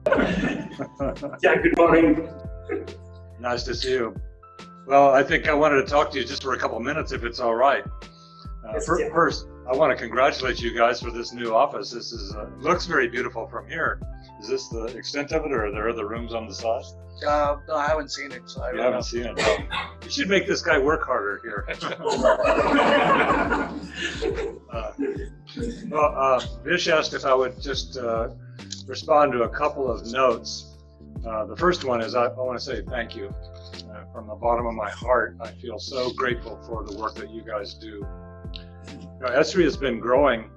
Yeah, good morning. Nice to see you. Well, I think I wanted to talk to you just for a couple of minutes, if it's all right. First, I want to congratulate you guys for this new office. This is looks very beautiful from here. Is this the extent of it, or are there other rooms on the side? No, I haven't seen it. So you haven't seen it? No. You should make this guy work harder here. Vish asked if I would just respond to a couple of notes. The first one is I want to say thank you. From the bottom of my heart, I feel so grateful for the work that you guys do. Esri has been growing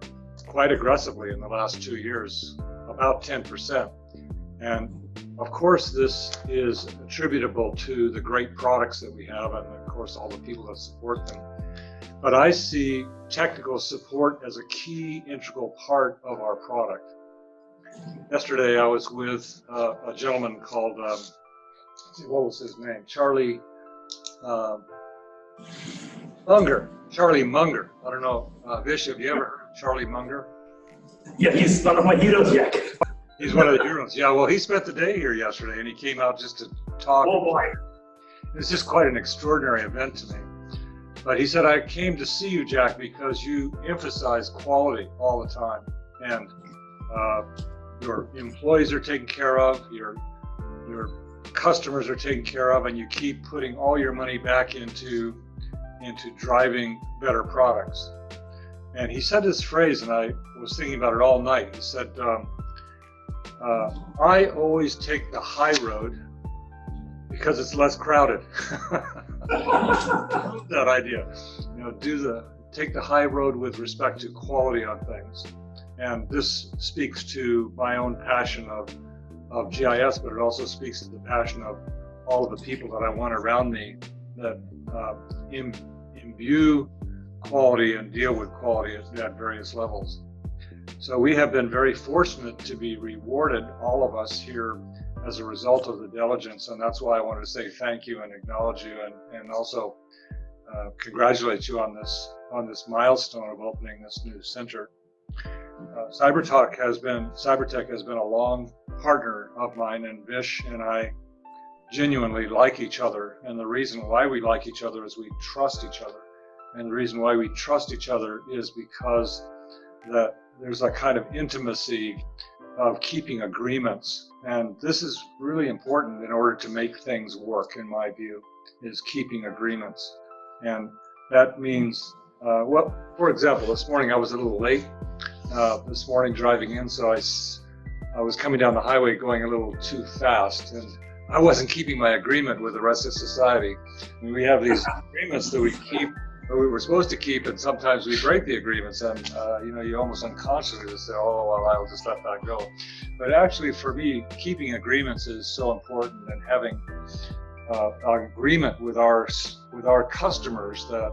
quite aggressively in the last 2 years, about 10%. And of course, this is attributable to the great products that we have and of course all the people that support them. But I see technical support as a key integral part of our product. Yesterday I was with a gentleman called, what was his name? Charlie Munger. Charlie Munger. I don't know, Vish, have you ever heard of Charlie Munger? Yeah, he's one of my heroes, Jack. He's one of the heroes. Yeah, well, he spent the day here yesterday and he came out just to talk. Oh boy. It was just quite an extraordinary event to me. But he said, I came to see you, Jack, because you emphasize quality all the time. And your employees are taken care of, your customers are taken care of, and you keep putting all your money back into driving better products. And he said this phrase, and I was thinking about it all night. He said, I always take the high road because it's less crowded. I love that idea. Take the high road with respect to quality on things. And this speaks to my own passion of GIS, but it also speaks to the passion of all of the people that I want around me that imbue quality and deal with quality at various levels. So we have been very fortunate to be rewarded, all of us here, as a result of the diligence, and that's why I wanted to say thank you and acknowledge you, and also congratulate you on this milestone of opening this new center. CyberTech has been a long partner of mine, and Vish and I genuinely like each other. And the reason why we like each other is we trust each other. And the reason why we trust each other is because there's a kind of intimacy of keeping agreements. And this is really important in order to make things work, in my view, is keeping agreements. And that means, well, for example, this morning I was a little late. This morning driving in, so I was coming down the highway going a little too fast, and I wasn't keeping my agreement with the rest of society. I mean, we have these agreements that we keep, that we were supposed to keep, and sometimes we break the agreements, and you almost unconsciously just say, oh, well, I'll just let that go. But actually, for me, keeping agreements is so important, and having an agreement with our customers that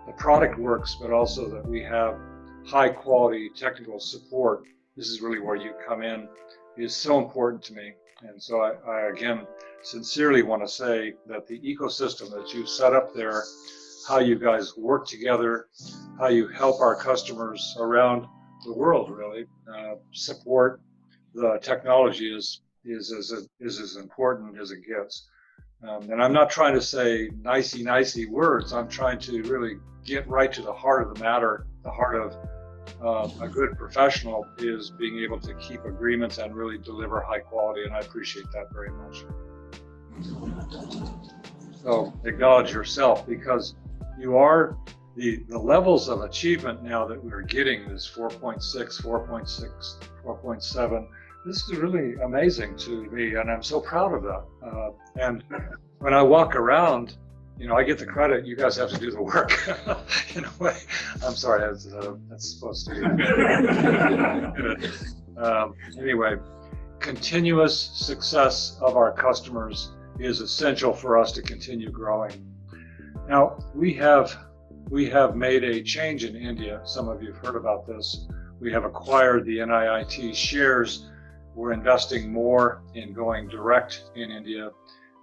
the product works, but also that we have high quality technical support. This is really where you come in, is so important to me. And so I again sincerely want to say that the ecosystem that you've set up there, how you guys work together, how you help our customers around the world really support the technology is as important as it gets. And I'm not trying to say nicey words. I'm trying to really get right to the heart of the matter. The heart of a good professional is being able to keep agreements and really deliver high quality, and I appreciate that very much. So acknowledge yourself, because you are the levels of achievement now that we're getting is 4.6, 4.6, 4.7. This is really amazing to me, and I'm so proud of that. And when I walk around, I get the credit. You guys have to do the work. In a way, I'm sorry. That's supposed to be. Anyway, continuous success of our customers is essential for us to continue growing. Now, we have made a change in India. Some of you have heard about this. We have acquired the NIIT shares. We're investing more in going direct in India.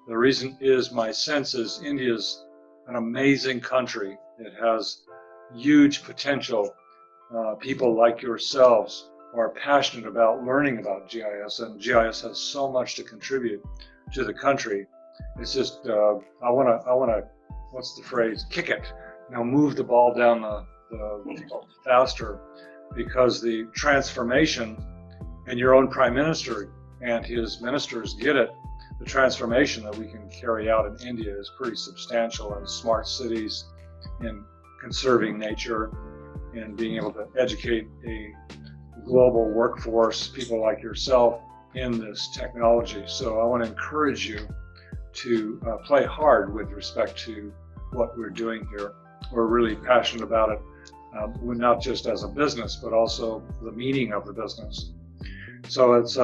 The reason is, my sense is India's an amazing country. It has huge potential. People like yourselves are passionate about learning about GIS, and GIS has so much to contribute to the country. It's just I want to what's the phrase? Kick it. Move the ball down the faster, because the transformation, and your own prime minister and his ministers get it. The transformation that we can carry out in India is pretty substantial in smart cities, in conserving nature, and being able to educate a global workforce, people like yourself, in this technology. So I want to encourage you to play hard with respect to what we're doing here. We're really passionate about it, not just as a business, but also the meaning of the business. So it's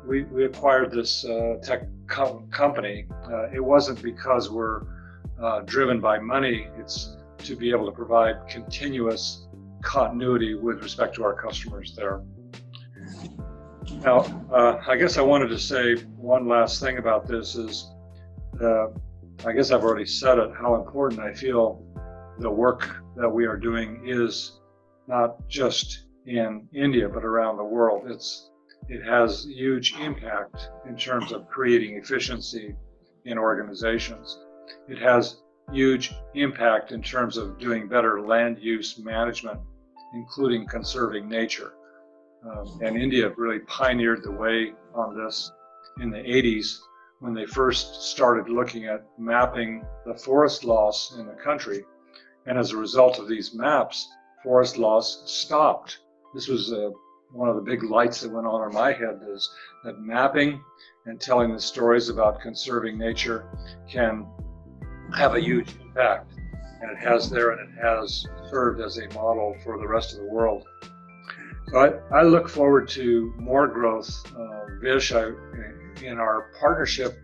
we acquired this tech company. It wasn't because we're driven by money. It's to be able to provide continuous continuity with respect to our customers there. Now, I guess I wanted to say one last thing about this is, I guess I've already said it, how important I feel the work that we are doing is, not just in India, but around the world. It has huge impact in terms of creating efficiency in organizations. It has huge impact in terms of doing better land use management, including conserving nature. And India really pioneered the way on this in the 80s, when they first started looking at mapping the forest loss in the country. And as a result of these maps, forest loss stopped. This was one of the big lights that went on in my head, is that mapping and telling the stories about conserving nature can have a huge impact. And it has there, and it has served as a model for the rest of the world. So I look forward to more growth, Vish, in our partnership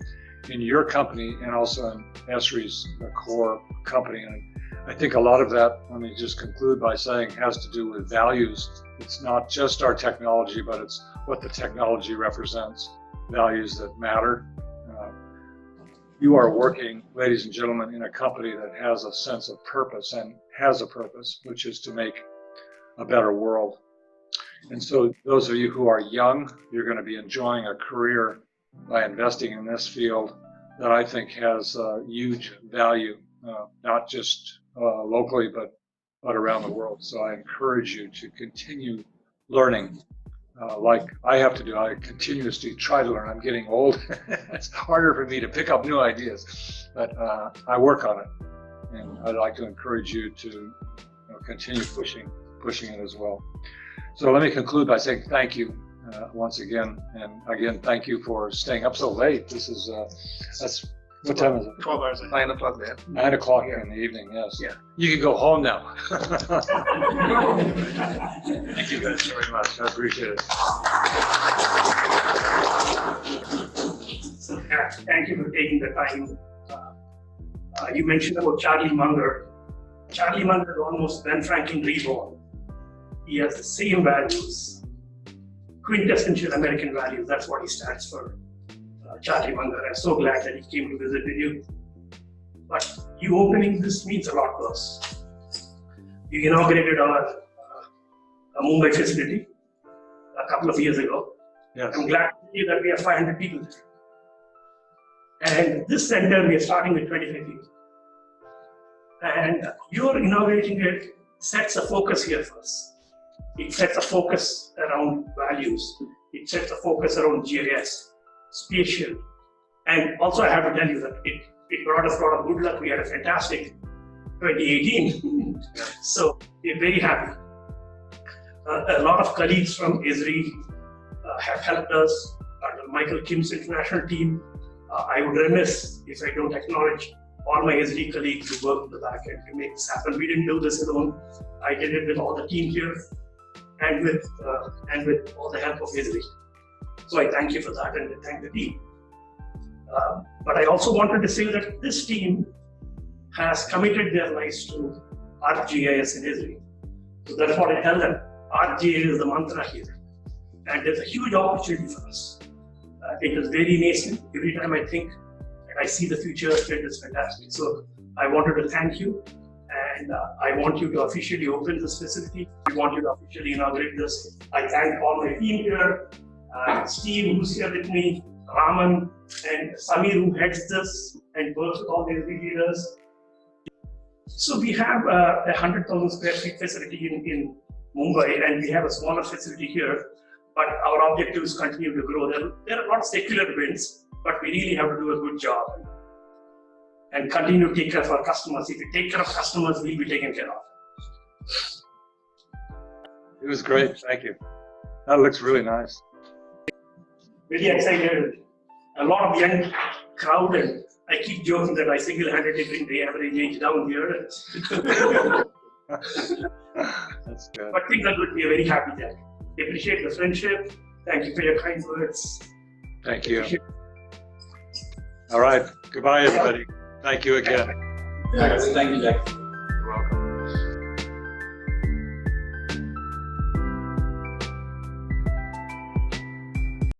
in your company, and also in Esri's core company. And I think a lot of that, let me just conclude by saying, has to do with values. It's not just our technology, but it's what the technology represents, values that matter. You are working, ladies and gentlemen, in a company that has a sense of purpose, and has a purpose, which is to make a better world. And so those of you who are young, you're going to be enjoying a career by investing in this field that I think has huge value, not just locally, but around the world. So I encourage you to continue learning like I have to do. I continuously try to learn. I'm getting old. It's harder for me to pick up new ideas, but I work on it. And I'd like to encourage you to continue pushing it as well. So let me conclude by saying thank you once again. And again, thank you for staying up so late. This is, that's, what time is it? 12 hours, 9 o'clock there. 9 o'clock in the evening, yes. Yeah. You can go home now. Thank you guys very much. I appreciate it. So, thank you for taking the time. You mentioned about Charlie Munger. Charlie Munger is almost Ben Franklin reborn. He has the same values, quintessential American values. That's what he stands for, Charlie Munger. I'm so glad that he came to visit with you. But you opening this means a lot to us. You inaugurated our Mumbai facility a couple of years ago. Yes. I'm glad to see that we have 500 people there. And this center, we are starting with 25 people. And your inaugurating it sets a focus here for us. It sets a focus around values. It sets a focus around GIS, spatial. And also I have to tell you that it brought us a lot of good luck. We had a fantastic 2018. So we're very happy. A lot of colleagues from Esri have helped us. Michael Kim's international team. I would remiss if I don't acknowledge all my Esri colleagues who worked in the back end to make this happen. We didn't do this alone. I did it with all the team here and with all the help of Esri. So I thank you for that, and I thank the team. But I also wanted to say that this team has committed their lives to ArcGIS in Esri. So that's what I tell them. ArcGIS is the mantra here. And there's a huge opportunity for us. It is very nascent. Every time I think and I see the future, it is fantastic. So I wanted to thank you And I want you to officially open this facility. I want you to officially inaugurate this. I thank all my team here, Steve, who's here with me, Raman, and Samir, who heads this and works with all the Esri leaders. So we have a 100,000 square feet facility in Mumbai, and we have a smaller facility here. But our objectives continue to grow. There are a lot of secular winds, but we really have to do a good job and continue to take care of our customers. If we take care of customers, we'll be taken care of. It was great. Thank you. That looks really nice. Really excited. A lot of young crowd, and I keep joking that I single-handedly bring the average age down here. That's good. But things are good. We are very happy there. We appreciate the friendship. Thank you for your kind words. Thank you. All right. Goodbye, everybody. Thank you again. Thank you, Jack.